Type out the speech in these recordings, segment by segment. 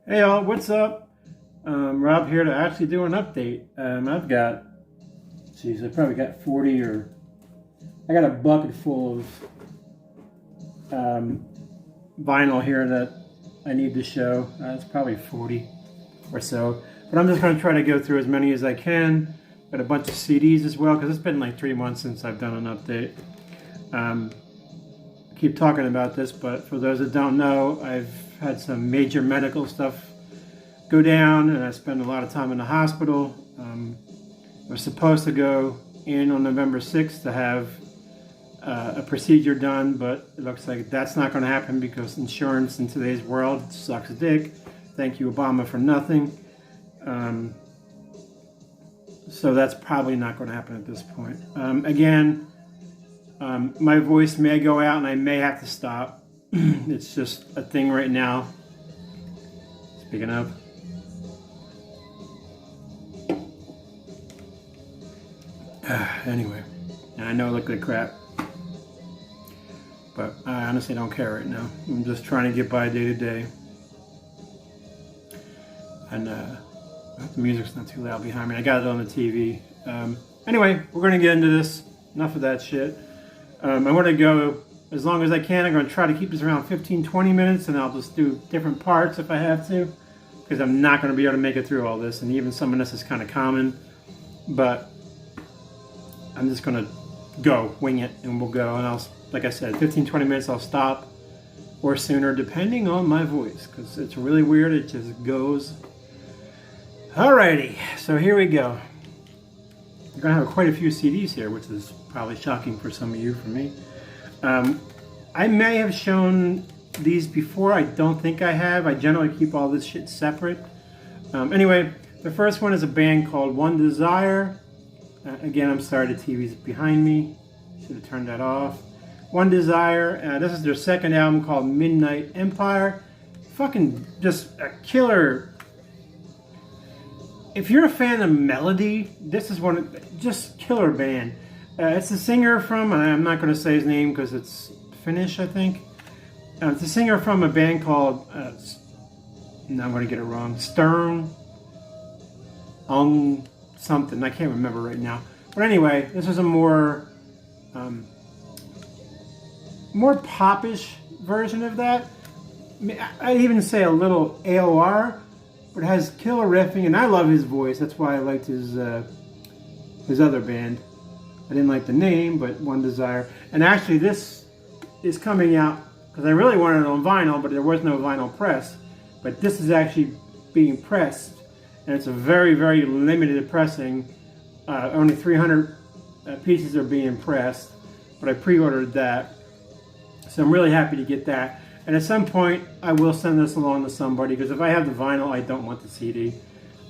Hey all, what's up? Rob here to actually do an update. I've got, geez, I probably got 40 or, I got a bucket full of vinyl here that I need to show. It's probably 40 or so. But I'm just going to try to go through as many as I can. Got a bunch of CDs as well, because it's been like 3 months since I've done an update. I keep talking about this, but for those that don't know, I've had some major medical stuff go down, and I spent a lot of time in the hospital. I was supposed to go in on November 6th to have a procedure done, but it looks like that's not going to happen because insurance in today's world sucks dick. Thank you, Obama, for nothing. So that's probably not going to happen at this point. Again, my voice may go out and I may have to stop. It's just a thing right now. Speaking of. Anyway, I know I look like crap, but I honestly don't care right now. I'm just trying to get by day to day. And the music's not too loud behind me. I got it on the TV. Anyway, we're going to get into this. Enough of that shit. I want to go as long as I can. I'm going to try to keep this around 15-20 minutes, and I'll just do different parts if I have to, because I'm not going to be able to make it through all this, and even some of this is kind of common, but I'm just going to go, wing it, and we'll go. And I'll, like I said, 15-20 minutes I'll stop, or sooner, depending on my voice, because it's really weird. It just goes. Alrighty, so here we go. We're going to have quite a few CDs here, which is probably shocking for some of you, for me. I may have shown these before. I don't think I have. I generally keep all this shit separate. Anyway, the first one is a band called One Desire. Again, I'm sorry, the TV's behind me. Should have turned that off. One Desire. This is their second album called Midnight Empire. Fucking just a killer. If you're a fan of melody, this is one, just killer band. It's a singer from, I'm not going to say his name because it's Finnish, I think. It's a singer from a band called, now I'm going to get it wrong, Stern Ung something. I can't remember right now. But anyway, this is a more popish version of that. I'd even say a little AOR, but it has killer riffing, and I love his voice. That's why I liked his other band. I didn't like the name, but One Desire. And actually, this is coming out because I really wanted it on vinyl, but there was no vinyl press. But this is actually being pressed, and it's a very, very limited pressing. Only 300 pieces are being pressed, but I pre-ordered that, so I'm really happy to get that. And at some point, I will send this along to somebody, because if I have the vinyl, I don't want the CD.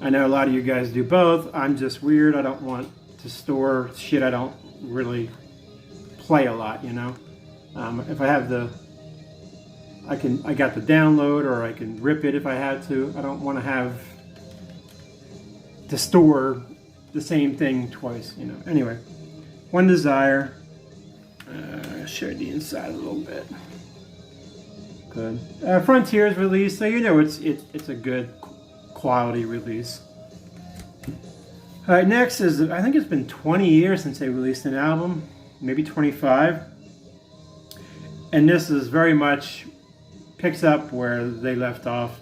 I know a lot of you guys do both. I'm just weird. I don't want to store shit I don't really play a lot, you know. If I have I got the download, or I can rip it if I had to. I don't want to have to store the same thing twice, you know. Anyway, One Desire. Show you the inside a little bit. Good. Frontiers release, so you know it's a good quality release. All right, next is, I think it's been 20 years since they released an album, maybe 25. And this is very much picks up where they left off,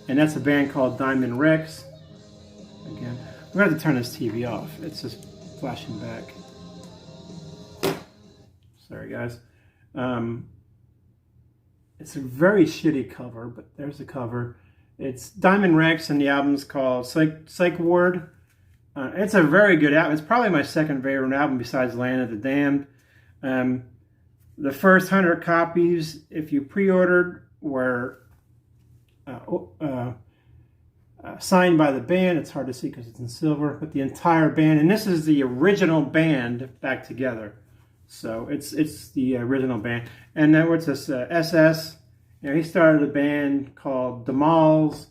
and that's a band called Diamond Rex. Again, we're going to have to turn this TV off. It's just flashing back. Sorry, guys. It's a very shitty cover, but there's the cover. It's Diamond Rex, and the album's called Psych Ward. It's a very good album. It's probably my second favorite album besides Land of the Damned. The first 100 copies, if you pre-ordered, were signed by the band. It's hard to see because it's in silver, but the entire band, and this is the original band back together. So it's the original band. And then what's this? SS. You know, he started a band called The Malls.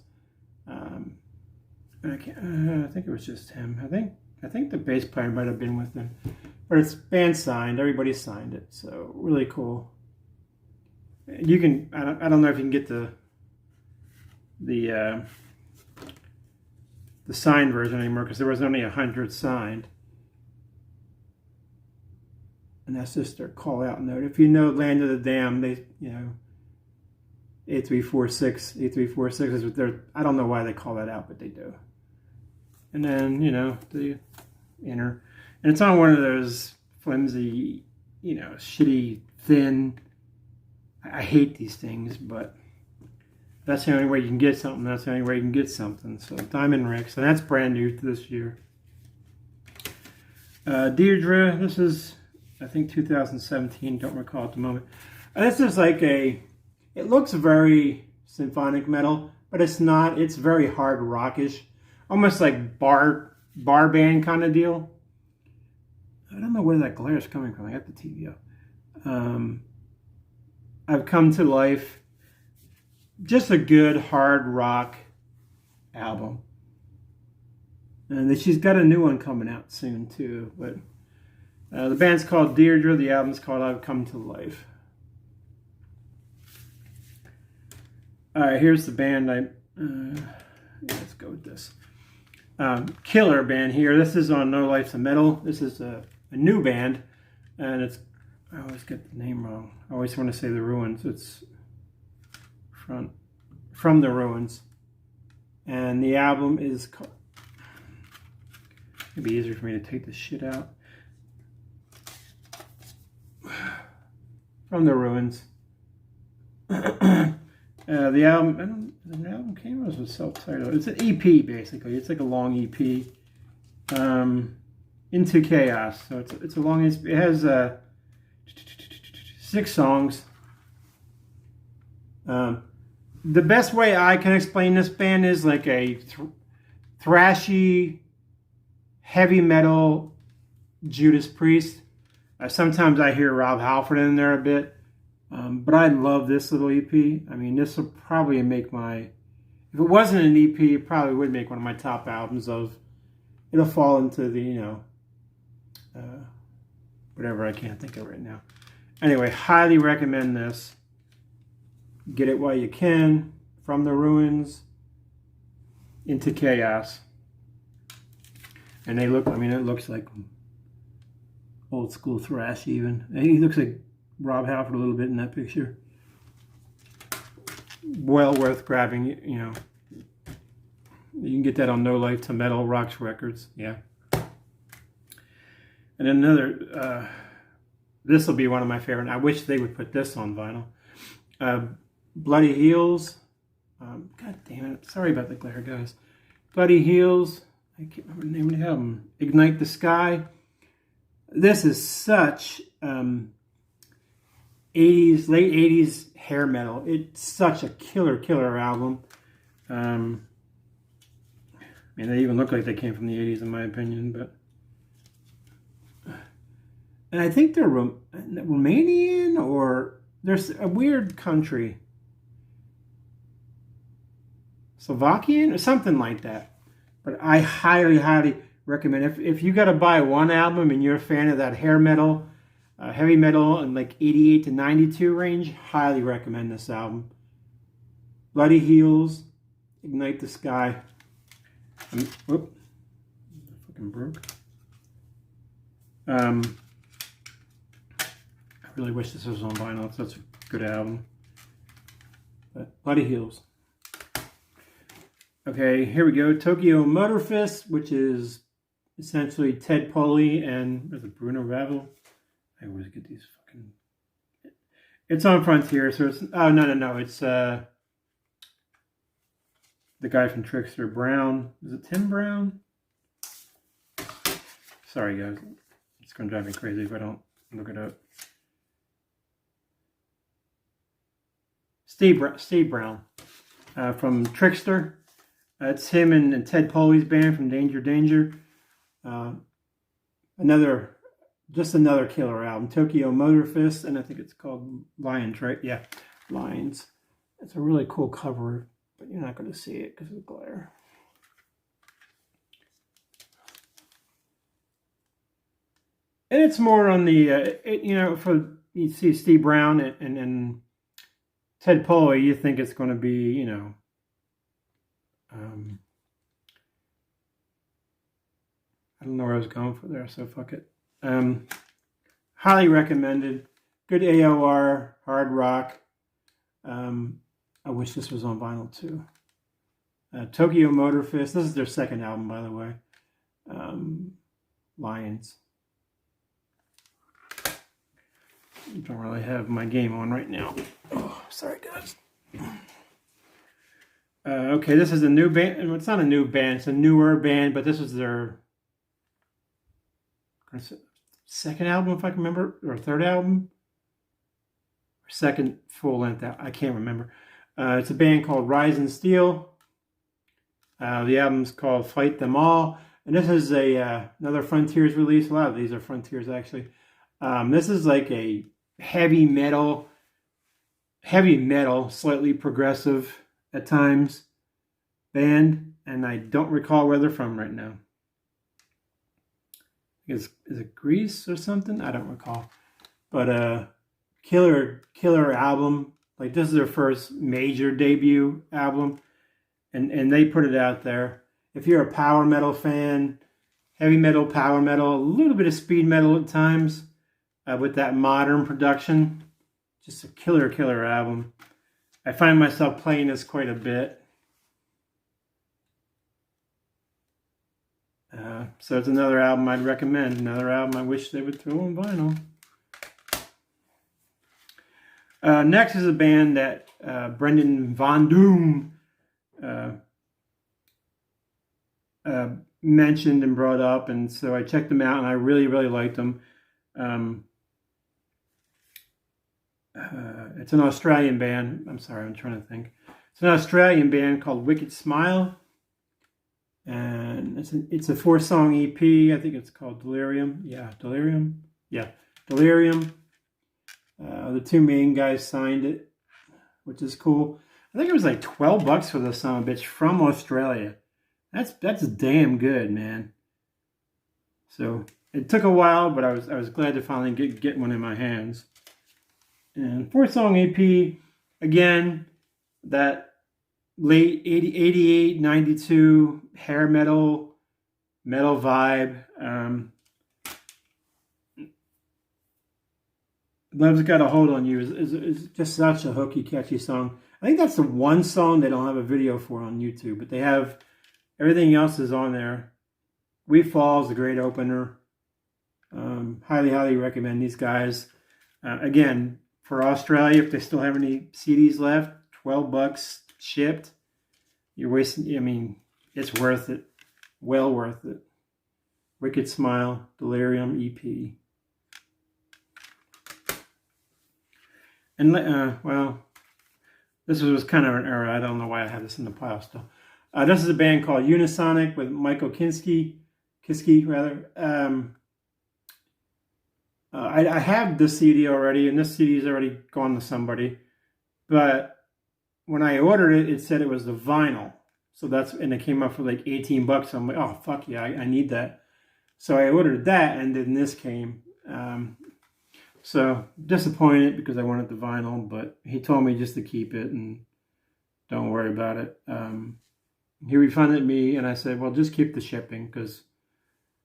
I think it was just him. I think the bass player might have been with him. But it's band signed. Everybody signed it. So really cool. You can, I don't know if you can get the the signed version anymore because there was only 100 signed. And that's just their call out note. If you know Land of the Damned, they, you know, 8346 is what they're, I don't know why they call that out, but they do. And then, you know, the inner, and it's on one of those flimsy, you know, shitty, thin, I hate these things, but that's the only way you can get something. That's the only way you can get something. So Diamond Ricks, and that's brand new to this year. Deirdre, this is, I think 2017, don't recall at the moment. This is like a, it looks very symphonic metal, but it's not. It's very hard rockish, almost like bar band kind of deal. I don't know where that glare is coming from. I got the TV up. I've Come to Life. Just a good hard rock album. And she's got a new one coming out soon too. But the band's called Deirdre. The album's called I've Come to Life. All right, here's the band. Let's go with this. Killer band here. This is on No Life to Metal. This is a new band, and it's, I always get the name wrong. I always want to say The Ruins. It's from The Ruins, and the album is called, it'd be easier for me to take this shit out. From The Ruins. The album came out as self-titled. It's an EP basically. It's like a long EP. Into Chaos. So it's a long. It has 6 songs. The best way I can explain this band is like a thrashy, heavy metal Judas Priest. Sometimes I hear Rob Halford in there a bit. But I love this little EP. I mean, this will probably make my, if it wasn't an EP, it probably would make one of my top albums of, it'll fall into the, you know, whatever I can't think of right now. Anyway, highly recommend this. Get it while you can. From the Ruins, Into Chaos. And they look, I mean, it looks like old school thrash even. And he looks like Rob Halford a little bit in that picture. Well worth grabbing, you know. You can get that on No Life to Metal Rocks Records, yeah. And another, this will be one of my favorite. I wish they would put this on vinyl. Bloody Heels. God damn it. Sorry about the glare, guys. Bloody Heels. I can't remember the name of the album. Ignite the Sky. This is such 80s, late 80s hair metal. It's such a killer album. Man, they even look like they came from the 80s in my opinion, but and I think they're Romanian, or there's a weird country. Slovakian or something like that. But I highly recommend, if you got to buy one album and you're a fan of that hair metal, heavy metal, and like 88 to 92 range, highly recommend this album. Bloody Heels, Ignite the Sky. Whoop, fucking broke. I really wish this was on vinyl. That's a good album. But Bloody Heels. Okay, here we go. Tokyo Motor Fist, which is essentially Ted Poley and Bruno Ravel. I always get these fucking. It's on Frontier, so it's. Oh no! It's the guy from Trickster, Brown. Is it Tim Brown? Sorry, guys. It's gonna drive me crazy if I don't look it up. Steve Brown from Trickster. It's him and Ted Poley's band from Danger. Just another killer album. Tokyo Motor Fist, and I think it's called Lions, right? Yeah, Lions. It's a really cool cover, but you're not going to see it because of the glare. And it's more on the, for you see Steve Brown and Ted Poley, you think it's going to be, I don't know where I was going for there, so fuck it. Highly recommended. Good AOR, hard rock. I wish this was on vinyl too. Tokyo Motor Fist. This is their second album, by the way. Lions. I don't really have my game on right now. Oh, sorry, guys. Okay, this is a new band. It's not a new band. It's a newer band, but this is their second album, if I can remember, or third album, or second full-length album. I can't remember. It's a band called Rise and Steel. The album's called Fight Them All. And this is another Frontiers release. A lot of these are Frontiers, actually. This is like a heavy metal, slightly progressive at times band. And I don't recall where they're from right now. Is it Greece or something? I don't recall. But killer album. Like, this is their first major debut album. And they put it out there. If you're a power metal fan, heavy metal, power metal, a little bit of speed metal at times, with that modern production, just a killer album. I find myself playing this quite a bit. So it's another album I'd recommend. Another album I wish they would throw on vinyl. Next is a band that Brendan Von Doom mentioned and brought up, and so I checked them out, and I really liked them. It's an Australian band. I'm sorry, I'm trying to think. It's an Australian band called Wicked Smile, and it's a 4-song EP. I think it's called Delirium. Delirium. The two main guys signed it, which is cool. I think it was like $12 for this son of a bitch from Australia. That's damn good, man. So it took a while, but I was glad to finally get one in my hands. And 4-song EP, again, that late 88, 92 hair metal vibe. Love's Got a Hold on You is just such a hooky, catchy song. I think that's the one song they don't have a video for on YouTube, but they have everything else is on there. We Fall is a great opener. Highly recommend these guys. Again, for Australia, if they still have any CDs left, $12 shipped. You're wasting, I mean, it's worth it. Well worth it. Wicked Smile, Delirium EP. And, well, this was kind of an error. I don't know why I have this in the pile still. This is a band called Unisonic with Michael Kiske. I have this CD already, and this CD is already gone to somebody. But when I ordered it, it said it was the vinyl. So and it came up for like $18. So I'm like, oh, fuck yeah, I need that. So I ordered that, and then this came. So disappointed because I wanted the vinyl, but he told me just to keep it and don't worry about it. He refunded me, and I said, well, just keep the shipping because,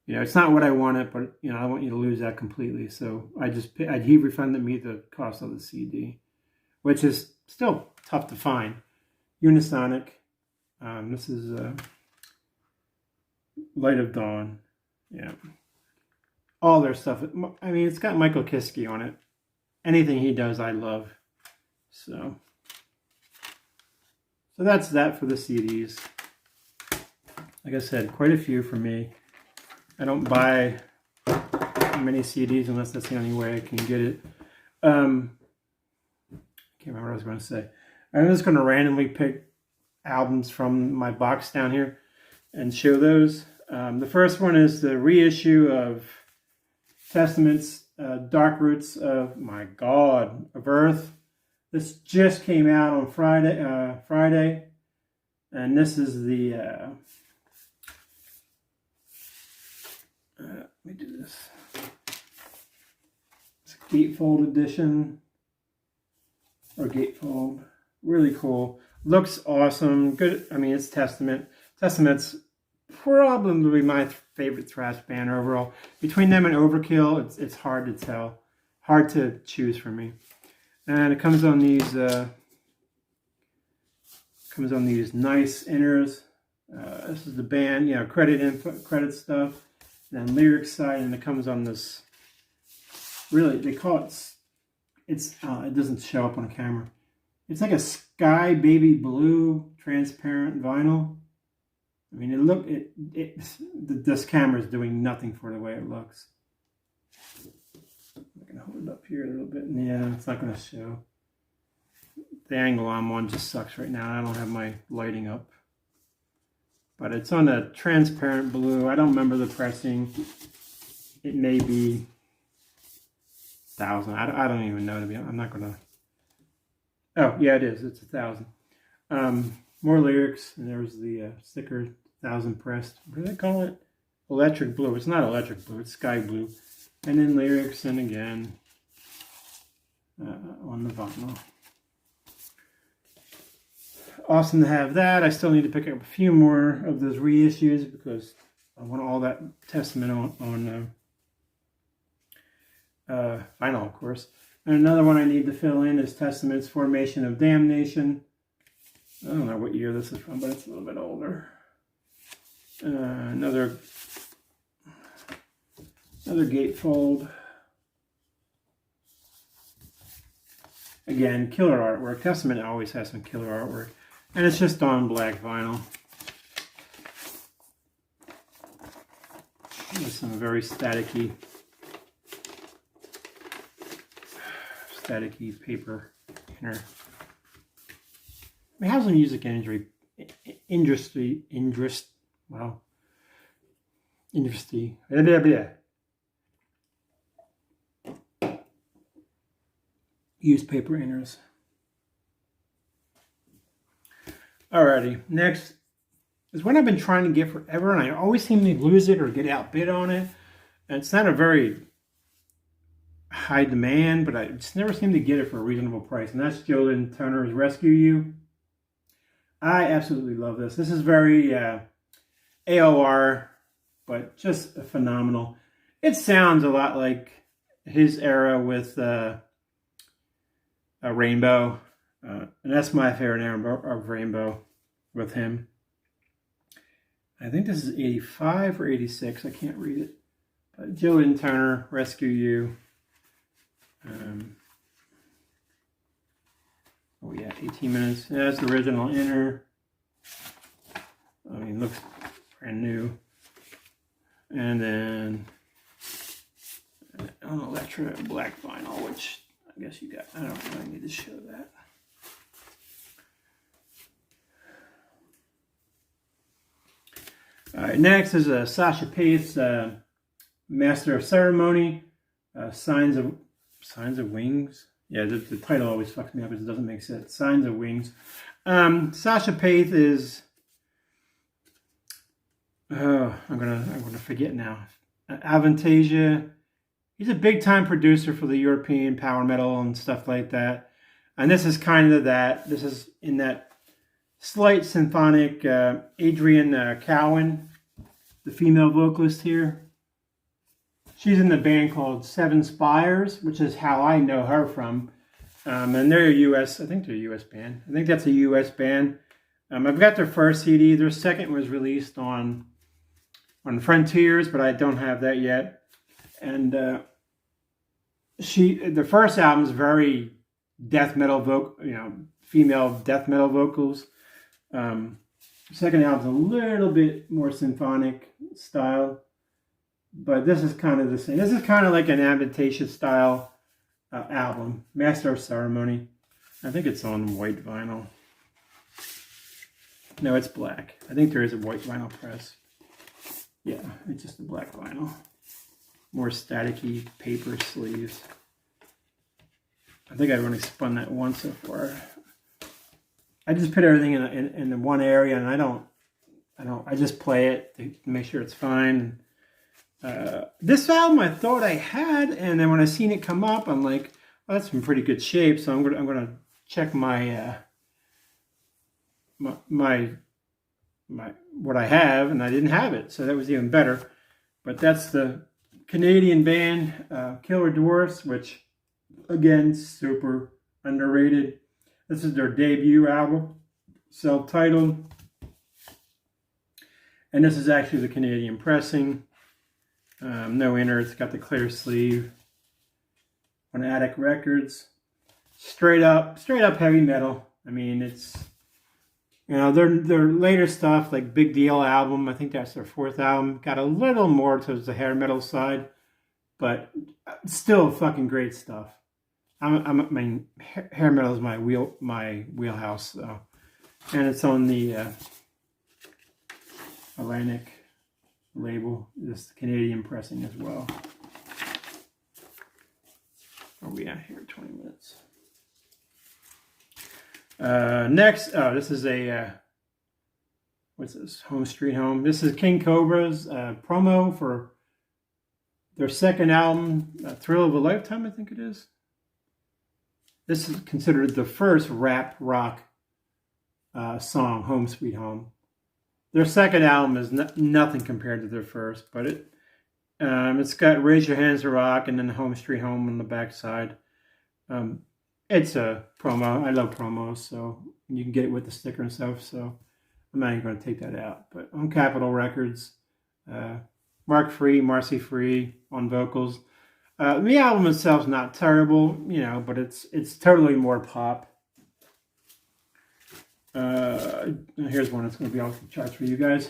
you know, it's not what I wanted, but, you know, I want you to lose that completely. So he refunded me the cost of the CD, which is still tough to find. Unisonic. This is Light of Dawn. Yeah. All their stuff. I mean, it's got Michael Kiske on it. Anything he does, I love. So that's that for the CDs. Like I said, quite a few for me. I don't buy many CDs unless that's the only way I can get it. I can't remember what I was going to say. I'm just going to randomly pick albums from my box down here and show those. The first one is the reissue of Testament's Dark Roots of Earth. This just came out on Friday, and this is the let me do this. It's a gatefold edition, or gatefold. Really cool. Looks awesome. Good. I mean, it's Testament. Testament's probably my favorite thrash band overall. Between them and Overkill, it's hard to tell. Hard to choose for me. And it comes on these nice inners. This is the band, you know, credit info, credit stuff, and then lyric side, and it comes on this. Really, they call it. It doesn't show up on camera. It's like a sky baby blue transparent vinyl. I mean, this camera is doing nothing for the way it looks. I can hold it up here a little bit. Yeah, it's not going to show. The angle I'm on just sucks right now. I don't have my lighting up. But it's on a transparent blue. I don't remember the pressing. It may be 1,000. I don't even know, to be honest. I'm not going to. Oh, yeah, it is. It's 1,000. More lyrics. And there's the sticker, 1,000 pressed. What do they call it? Electric blue. It's not electric blue. It's sky blue. And then lyrics, and again, on the vinyl. Awesome to have that. I still need to pick up a few more of those reissues because I want all that Testament on vinyl, of course. And another one I need to fill in is Testament's Formation of Damnation. I don't know what year this is from, but it's a little bit older. Another gatefold. Again, killer artwork. Testament always has some killer artwork. And it's just on black vinyl. With some very staticky paper inner. I mean, how's the music industry? Use paper inners. Alrighty, next is one I've been trying to get forever, and I always seem to lose it or get outbid on it. And it's not a very high demand, but I just never seem to get it for a reasonable price. And that's Joe Turner's Rescue You. I absolutely love this. This is very AOR, but just phenomenal. It sounds a lot like his era with a Rainbow, and that's my favorite era of Rainbow with him. I think this is 85 or 86. I can't read it. But Joe Turner, Rescue You. Oh yeah, 18 minutes. Yeah, that's the original inner. I mean, looks brand new. And then on Electra black vinyl, which I guess you got. I don't really need to show that. All right, next is Sasha Paeth's Master of Ceremony, Signs of Wings. Yeah, the title always fucks me up because it doesn't make sense. Signs of Wings. Sasha Paeth is. Oh, I'm gonna forget now. Avantasia. He's a big time producer for the European power metal and stuff like that. And this is kind of that. This is in that slight symphonic. Adrienne Cowan, the female vocalist here. She's in the band called Seven Spires, which is how I know her from. And they're a U.S. I think they're a U.S. band. I think that's a U.S. band. I've got their first CD. Their second was released on Frontiers, but I don't have that yet. And the first album is very death metal female death metal vocals. Second album's a little bit more symphonic style, but this is kind of the same. This is kind of like an Avantasia style album, Master of Ceremony. I think it's on white vinyl. No, it's black. I think there is a white vinyl press. Yeah, it's just a black vinyl. More staticky paper sleeves. I think I've only spun that once so far. I just put everything in one area, and I just play it to make sure it's fine. This album I thought I had, and then when I seen it come up, I'm like, oh, that's in pretty good shape. So I'm gonna check my my what I have, and I didn't have it, so that was even better. But that's the Canadian band Killer Dwarfs, which again, super underrated. This is their debut album, self-titled, and this is actually the Canadian pressing. No inner, it's got the clear sleeve. On Attic Records, straight up heavy metal. I mean, it's, you know, their later stuff, like Big Deal album, I think that's their 4th album, got a little more towards the hair metal side, but still fucking great stuff. I mean, hair metal is my wheelhouse, so. And it's on the Atlantic label, this Canadian pressing as well. Where are we at here? 20 minutes. Next, this is a, what's this? Home Street Home. This is King Cobra's promo for their 2nd album, Thrill of a Lifetime, I think it is. This is considered the first rap rock song, Home Sweet Home. Their 2nd album is nothing compared to their first, but it's got Raise Your Hands to Rock and then Home Street Home on the backside. It's a promo. I love promos, so you can get it with the sticker and stuff, so I'm not even going to take that out. But on Capitol Records, Mark Free, Marcy Free on vocals. The album itself is not terrible, you know, but it's totally more pop. Here's one that's going to be off the charts for you guys.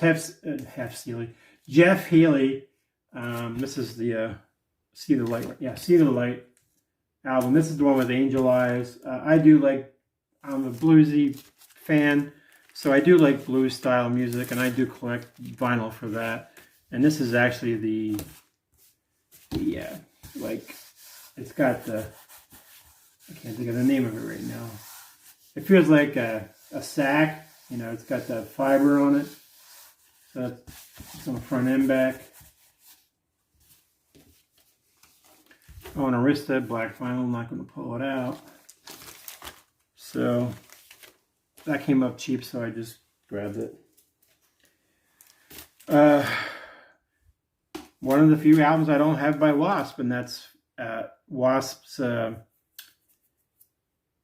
Jeff Healey. This is the See the Light. Yeah, See the Light album. This is the one with Angel Eyes. I'm a bluesy fan, so I do like blues style music, and I do collect vinyl for that. And this is actually the it's got the, I can't think of the name of it right now. It feels like a sack, you know, it's got that fiber on it. So it's on the front and back. Oh, an Arista black vinyl, I'm not going to pull it out. So that came up cheap, so I just grabbed it. One of the few albums I don't have by Wasp, and that's Wasp's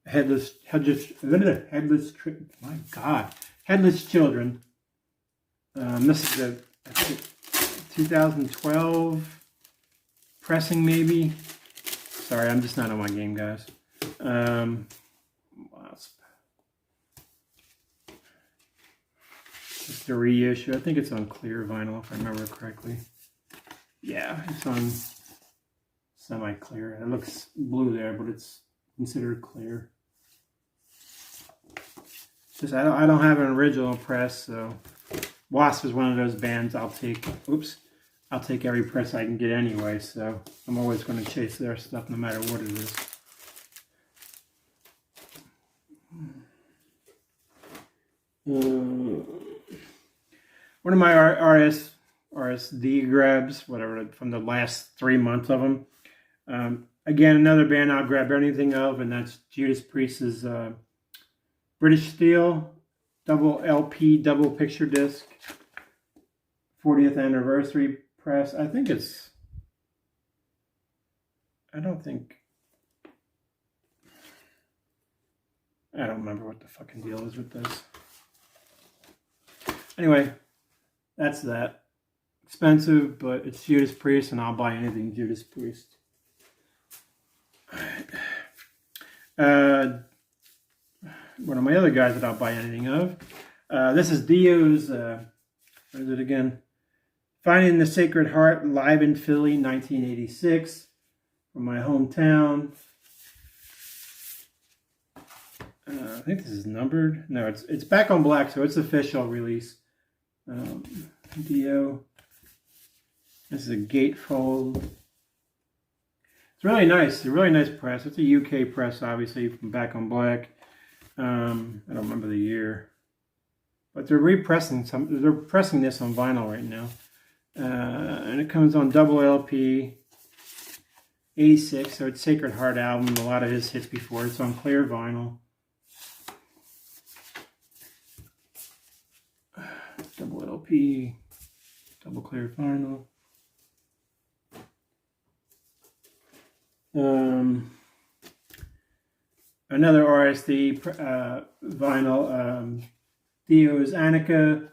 Headless Children. This is a, I think, 2012 pressing, maybe. Sorry, I'm just not on my game, guys. Wasp. Just a reissue. I think it's on clear vinyl, if I remember correctly. Yeah, it's on semi-clear. It looks blue there, but it's considered clear. Just I don't have an original press, so Wasp is one of those bands I'll take. I'll take every press I can get anyway, so I'm always going to chase their stuff no matter what it is. One of my RSD grabs, whatever, from the last 3 months of them. Again, another band I'll grab anything of, and that's Judas Priest's British Steel double LP, double picture disc, 40th anniversary press. I don't remember what the fucking deal is with this. Anyway, that's that. Expensive, but it's Judas Priest, and I'll buy anything Judas Priest. Alright. One of my other guys that I'll buy anything of. This is Dio's, what is it again? Finding the Sacred Heart, live in Philly, 1986, from my hometown. I think this is numbered. No, it's back on black, so it's official release. Dio. This is a gatefold. It's really nice. It's a really nice press. It's a UK press, obviously, from back on black. I don't remember the year, but they're repressing some. They're pressing this on vinyl right now, and it comes on double LP, 86. So it's Sacred Heart album. A lot of his hits before. It's on clear vinyl. LP double clear vinyl. Another RSD vinyl. Dio's Annika.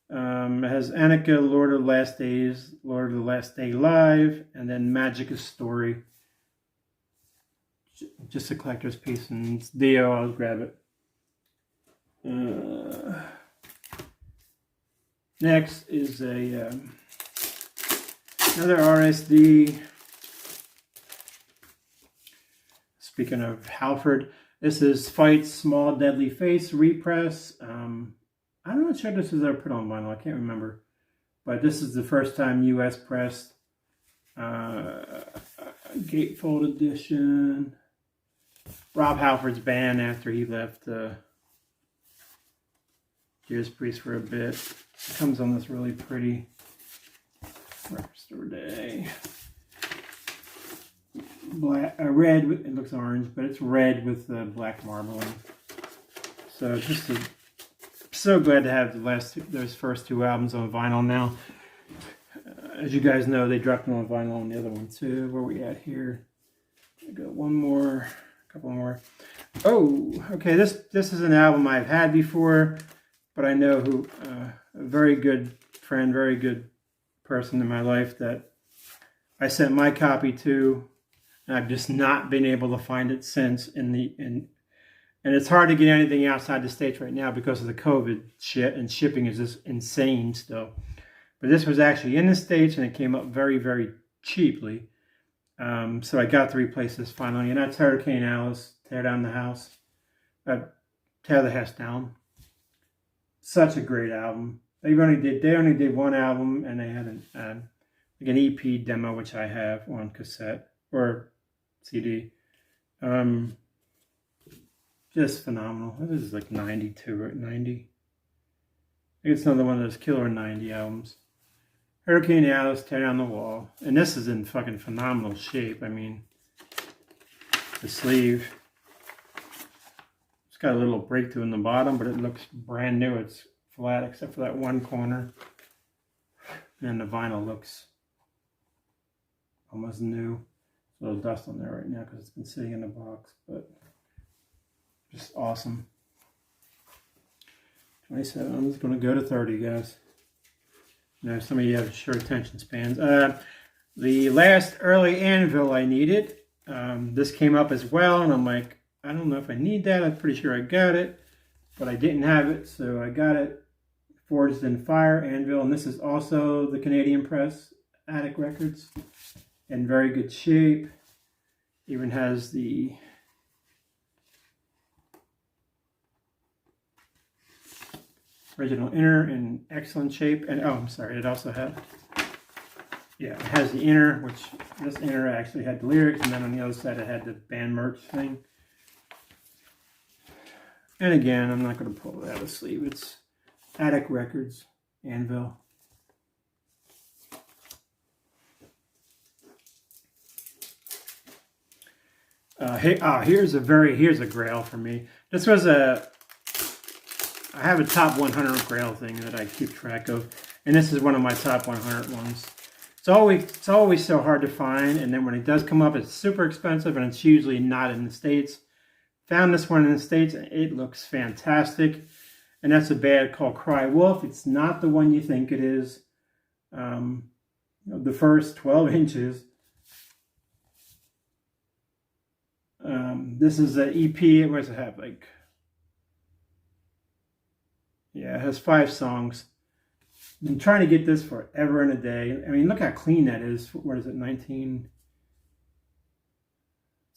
It has Annika, Lord of the Last Days, Lord of the Last Day Live, and then Magic's Story. Just a collector's piece, and it's Dio. I'll grab it. Next is another RSD. Speaking of Halford, this is Fight's Small Deadly Face repress. I'm not sure if this was ever put on vinyl. I can't remember, but this is the first time U.S. pressed. Gatefold edition. Rob Halford's band after he left Judas Priest for a bit. It comes on this really pretty Store Day. Black, red. It looks orange, but it's red with black marbling. So so glad to have those first two albums on vinyl now. As you guys know, they dropped them on vinyl on the other one too. Where we at here? I got one more, a couple more. Oh, okay. This is an album I've had before, but I know who a very good friend, very good person in my life that I sent my copy to, and I've just not been able to find it since. And it's hard to get anything outside the States right now because of the COVID shit, and shipping is just insane still. But this was actually in the States, and it came up very, very cheaply. So I got to replace this finally, and that's Hurricane Alice, Tear Down the House. Tear the House Down. Such a great album. They only did one album, and they had like an EP demo, which I have on cassette or CD. Just phenomenal. This is like 92 or 90. I think it's another one of those killer 90 albums. Hurricane Alice, Tear Down the Wall. And this is in fucking phenomenal shape. I mean, the sleeve. It's got a little breakthrough in the bottom, but it looks brand new. It's flat except for that one corner. And the vinyl looks almost new. There's a little dust on there right now because it's been sitting in the box, but just awesome. 27. I'm just going to go to 30, guys. You know, some of you have short attention spans. The last early anvil I needed. This came up as well, and I'm like, I don't know if I need that. I'm pretty sure I got it, but I didn't have it, so I got it. Forged in Fire anvil, and this is also the Canadian press, Attic Records, in very good shape. Even has the original inner in excellent shape, and oh, I'm sorry, it also had, yeah, it has the inner, which this inner actually had the lyrics, and then on the other side it had the band merch thing. And again, I'm not going to pull it out of the sleeve. It's Attic Records anvil. Here's a grail for me. This was I have a top 100 grail thing that I keep track of, and this is one of my top 100 ones. It's always so hard to find, and then when it does come up, it's super expensive, and it's usually not in the States. Found this one in the States, and it looks fantastic, and that's a band called Cry Wolf. It's not the one you think it is. The first 12 inches. This is an EP. What does it have? Like, yeah, it has 5 songs. Been trying to get this forever and a day. I mean, look how clean that is. What is it, 19?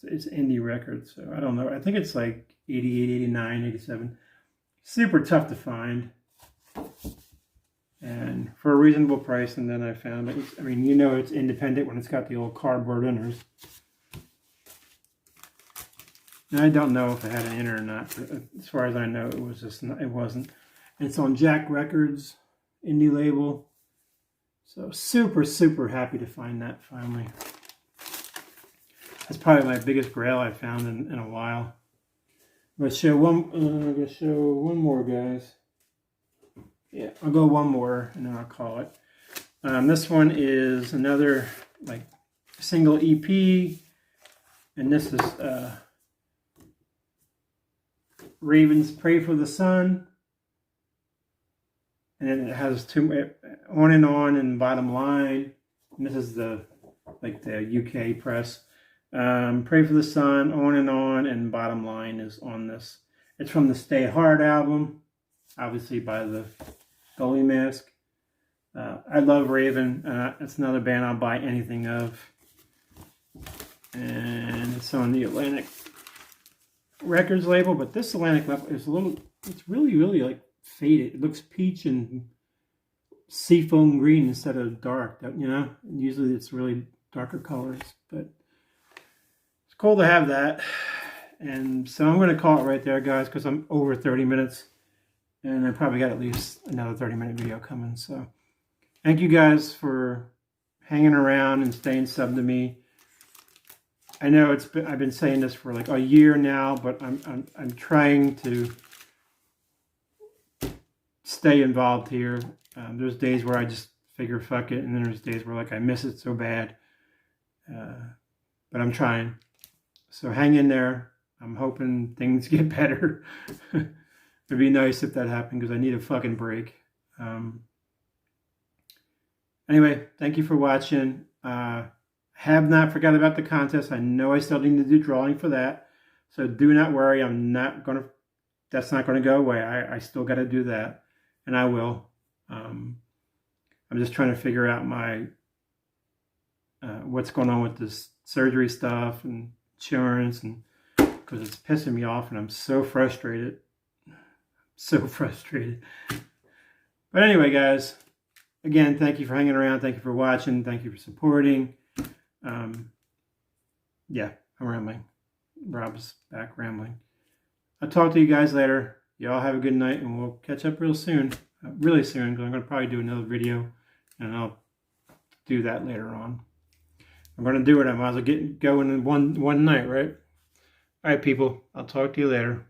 It's indie record, so I don't know. I think it's like 88, 89, 87. Super tough to find. And for a reasonable price, and then I found it. I mean, you know it's independent when it's got the old cardboard inners. And I don't know if it had an inner or not, but as far as I know, it wasn't. It's on Jack Records, indie label. So super, super happy to find that finally. That's probably my biggest grail I've found in a while. I'm gonna show one more, guys. Yeah, I'll go one more and then I'll call it. This one is another like single EP, and this is Ravens Pray for the Sun, and then it has two on and bottom line, and this is the UK press. Pray for the Sun, on, and bottom line is on this. It's from the Stay Hard album, obviously by the Goalie Mask. I love Raven. It's another band I'll buy anything of. And it's on the Atlantic Records label, but this Atlantic label is it's really, really like faded. It looks peach and seafoam green instead of dark, you know? Usually it's really darker colors, but it's cool to have that. And so I'm going to call it right there, guys, because I'm over 30 minutes. And I probably got at least another 30-minute video coming, so... Thank you guys for hanging around and staying subbed to me. I know I've been saying this for like a year now, but I'm trying to stay involved here. There's days where I just figure fuck it, and then there's days where like I miss it so bad. But I'm trying. So hang in there. I'm hoping things get better. It'd be nice if that happened because I need a fucking break. Anyway, thank you for watching. Have not forgot about the contest. I know I still need to do drawing for that. So do not worry. That's not going to go away. I still got to do that. And I will. I'm just trying to figure out what's going on with this surgery stuff and insurance, and because it's pissing me off and I'm so frustrated. So frustrated. But anyway, guys. Again, thank you for hanging around. Thank you for watching. Thank you for supporting. Yeah, I'm rambling. Rob's back rambling. I'll talk to you guys later. Y'all have a good night, and we'll catch up real soon. Really soon, because I'm going to probably do another video, and I'll do that later on. I'm going to do it. I might as well get going in one night, right? All right, people. I'll talk to you later.